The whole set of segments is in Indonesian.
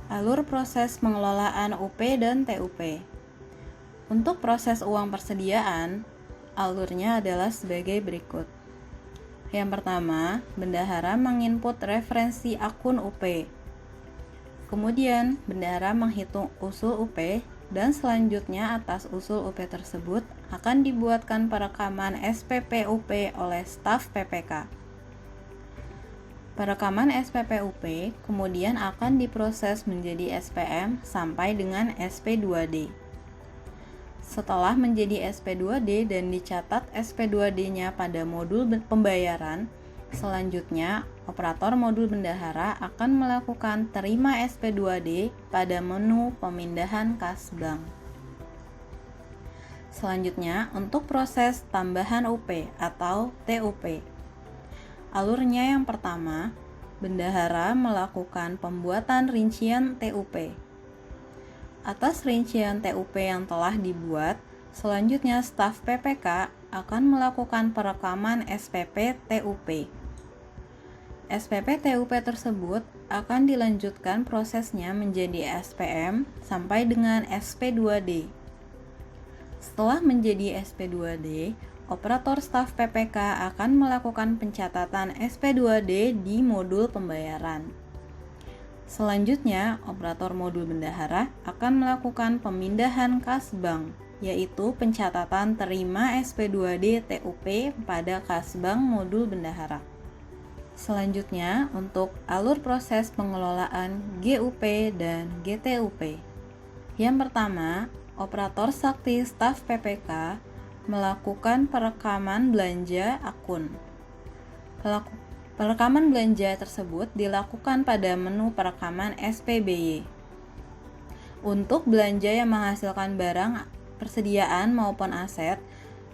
Alur proses pengelolaan UP dan TUP. Untuk proses uang persediaan, alurnya adalah sebagai berikut. Yang pertama, bendahara menginput referensi akun UP. Kemudian, bendahara menghitung usul UP dan selanjutnya atas usul UP tersebut akan dibuatkan perekaman SPP UP oleh staf PPK. Perekaman SPP UP kemudian akan diproses menjadi SPM sampai dengan SP2D. Setelah menjadi SP2D dan dicatat SP2D-nya pada modul pembayaran, selanjutnya operator modul bendahara akan melakukan terima SP2D pada menu pemindahan kas bank. Selanjutnya, untuk proses tambahan UP atau TUP. Alurnya yang pertama, bendahara melakukan pembuatan rincian TUP. Atas rincian TUP yang telah dibuat, selanjutnya staf PPK akan melakukan perekaman SPP TUP. SPP TUP tersebut akan dilanjutkan prosesnya menjadi SPM sampai dengan SP2D. Setelah menjadi SP2D, operator staf PPK akan melakukan pencatatan SP2D di modul pembayaran. Selanjutnya, operator modul bendahara akan melakukan pemindahan kas bank, yaitu pencatatan terima SP2D TUP pada kas bank modul bendahara. Selanjutnya, untuk alur proses pengelolaan GUP dan GTUP. Yang pertama, operator sakti staf PPK melakukan perekaman belanja akun. Perekaman belanja tersebut dilakukan pada menu perekaman SPBY. Untuk belanja yang menghasilkan barang persediaan maupun aset,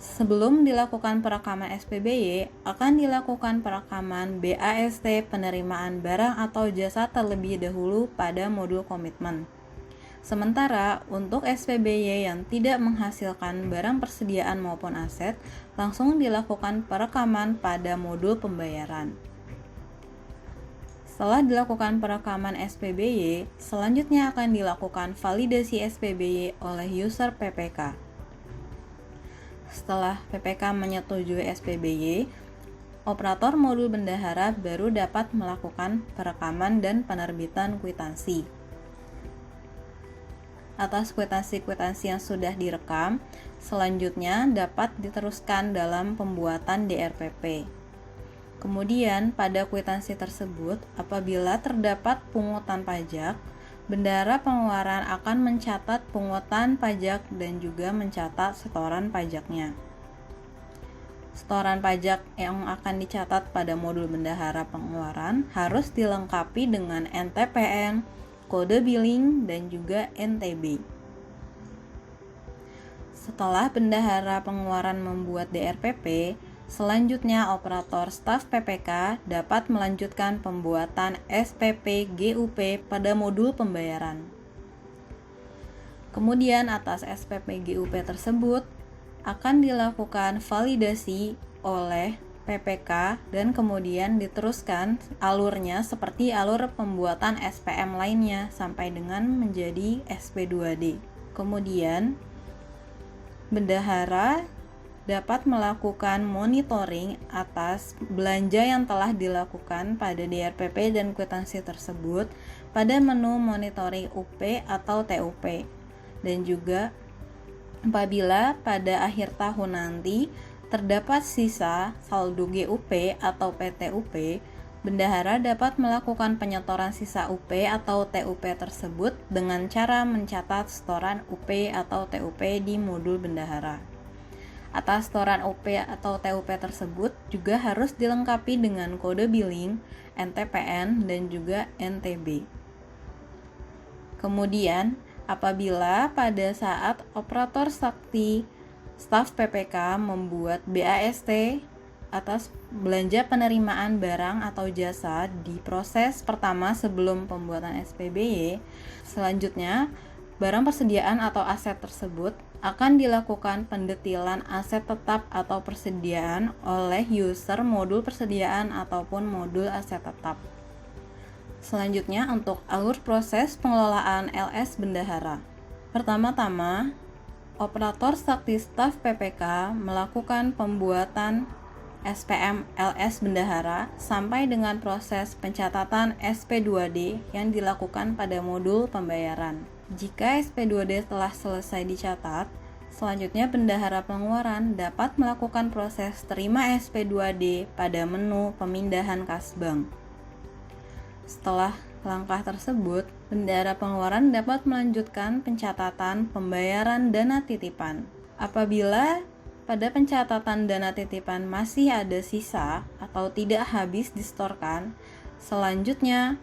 sebelum dilakukan perekaman SPBY, akan dilakukan perekaman BAST penerimaan barang atau jasa terlebih dahulu pada modul komitmen. Sementara untuk SPBY yang tidak menghasilkan barang persediaan maupun aset, langsung dilakukan perekaman pada modul pembayaran. Setelah dilakukan perekaman SPBY, selanjutnya akan dilakukan validasi SPBY oleh user PPK. Setelah PPK menyetujui SPBY, operator modul bendahara baru dapat melakukan perekaman dan penerbitan kwitansi. Atas kwitansi-kwitansi yang sudah direkam, selanjutnya dapat diteruskan dalam pembuatan DRPP. Kemudian, pada kwitansi tersebut, apabila terdapat pungutan pajak, bendahara pengeluaran akan mencatat pungutan pajak dan juga mencatat setoran pajaknya. Setoran pajak yang akan dicatat pada modul bendahara pengeluaran harus dilengkapi dengan NTPN, kode billing, dan juga NTB. Setelah bendahara pengeluaran membuat DRPP, selanjutnya operator staf PPK dapat melanjutkan pembuatan SPP GUP pada modul pembayaran. Kemudian atas SPP GUP tersebut akan dilakukan validasi oleh PPK dan kemudian diteruskan alurnya seperti alur pembuatan SPM lainnya sampai dengan menjadi SP2D. Kemudian bendahara dapat melakukan monitoring atas belanja yang telah dilakukan pada DRPP dan kwitansi tersebut pada menu monitoring UP atau TUP. Dan juga apabila pada akhir tahun nanti terdapat sisa saldo GUP atau PTUP, bendahara dapat melakukan penyetoran sisa UP atau TUP tersebut dengan cara mencatat setoran UP atau TUP di modul bendahara. Atas setoran UP atau TUP tersebut juga harus dilengkapi dengan kode billing, NTPN, dan juga NTB. Kemudian, apabila pada saat operator sakti staf PPK membuat BAST atas belanja penerimaan barang atau jasa di proses pertama sebelum pembuatan SPBY, selanjutnya barang persediaan atau aset tersebut akan dilakukan pendetilan aset tetap atau persediaan oleh user modul persediaan ataupun modul aset tetap. Selanjutnya untuk alur proses pengelolaan LS bendahara. Pertama-tama, operator sakti staf PPK melakukan pembuatan SPM LS bendahara sampai dengan proses pencatatan SP2D yang dilakukan pada modul pembayaran. Jika SP2D telah selesai dicatat, selanjutnya bendahara pengeluaran dapat melakukan proses terima SP2D pada menu pemindahan kas bank. Setelah langkah tersebut, bendahara pengeluaran dapat melanjutkan pencatatan pembayaran dana titipan. Apabila pada pencatatan dana titipan masih ada sisa atau tidak habis disetorkan, selanjutnya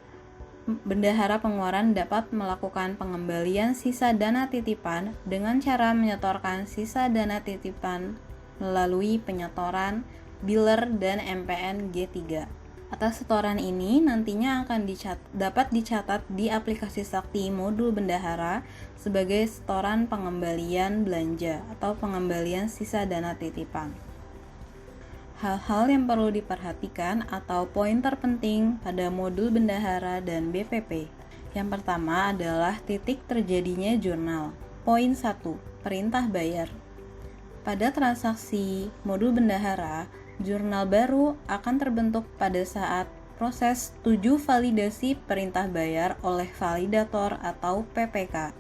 bendahara pengeluaran dapat melakukan pengembalian sisa dana titipan dengan cara menyetorkan sisa dana titipan melalui penyetoran, biller, dan MPN G3. Atas setoran ini nantinya akan dapat dicatat di aplikasi Sakti modul bendahara sebagai setoran pengembalian belanja atau pengembalian sisa dana titipan. Hal-hal yang perlu diperhatikan atau poin terpenting pada modul bendahara dan BPP. Yang pertama adalah titik terjadinya jurnal. Poin 1. Perintah bayar. Pada transaksi modul bendahara, jurnal baru akan terbentuk pada saat proses 7 validasi perintah bayar oleh validator atau PPK.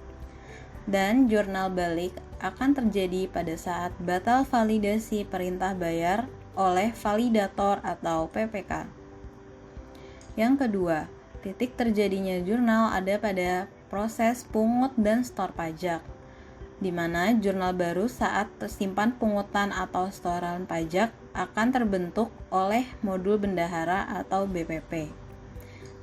Dan jurnal balik akan terjadi pada saat batal validasi perintah bayar oleh validator atau PPK. Yang kedua, titik terjadinya jurnal ada pada proses pungut dan setor pajak, di mana jurnal baru saat tersimpan pungutan atau setoran pajak akan terbentuk oleh modul bendahara atau BPP.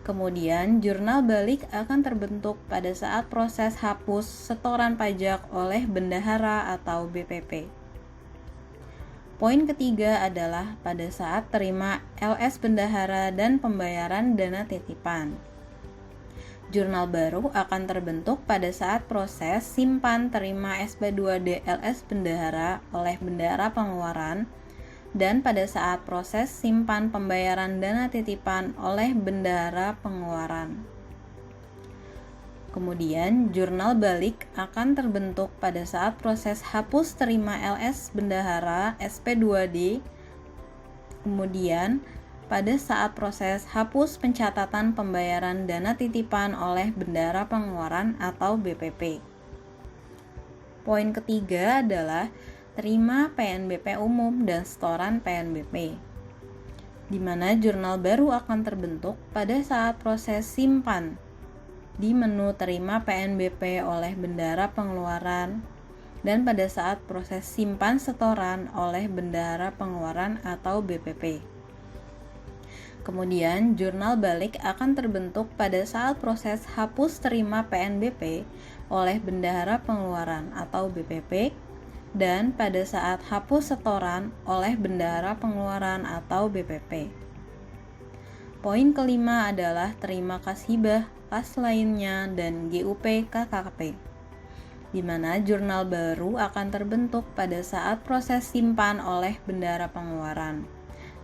Kemudian, jurnal balik akan terbentuk pada saat proses hapus setoran pajak oleh bendahara atau BPP. Poin ketiga adalah pada saat terima LS bendahara dan pembayaran dana titipan. Jurnal baru akan terbentuk pada saat proses simpan terima SP2D LS bendahara oleh bendahara pengeluaran dan pada saat proses simpan pembayaran dana titipan oleh bendahara pengeluaran. Kemudian, jurnal balik akan terbentuk pada saat proses hapus terima LS bendahara SP2D. Kemudian, pada saat proses hapus pencatatan pembayaran dana titipan oleh bendahara pengeluaran atau BPP. Poin ketiga adalah terima PNBP umum dan setoran PNBP, di mana jurnal baru akan terbentuk pada saat proses simpan di menu terima PNBP oleh bendahara pengeluaran dan pada saat proses simpan setoran oleh bendahara pengeluaran atau BPP. Kemudian, jurnal balik akan terbentuk pada saat proses hapus terima PNBP oleh bendahara pengeluaran atau BPP dan pada saat hapus setoran oleh bendahara pengeluaran atau BPP. Poin kelima adalah terima kas hibah, kas lainnya, dan GUP KKP, di mana jurnal baru akan terbentuk pada saat proses simpan oleh bendahara pengeluaran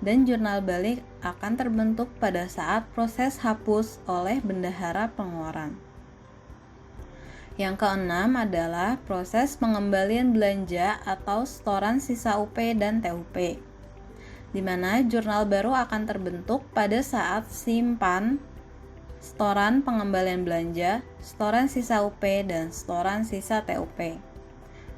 dan jurnal balik akan terbentuk pada saat proses hapus oleh bendahara pengeluaran. Yang keenam adalah proses pengembalian belanja atau setoran sisa UP dan TUP, di mana jurnal baru akan terbentuk pada saat simpan setoran pengembalian belanja, setoran sisa UP, dan setoran sisa TUP.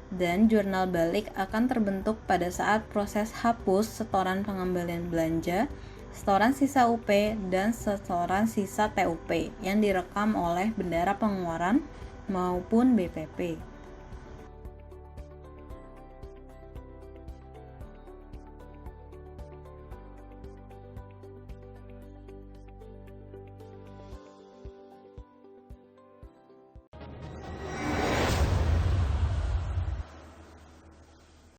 Dan jurnal balik akan terbentuk pada saat proses hapus setoran pengembalian belanja, setoran sisa UP, dan setoran sisa TUP yang direkam oleh bendahara pengeluaran maupun BPP.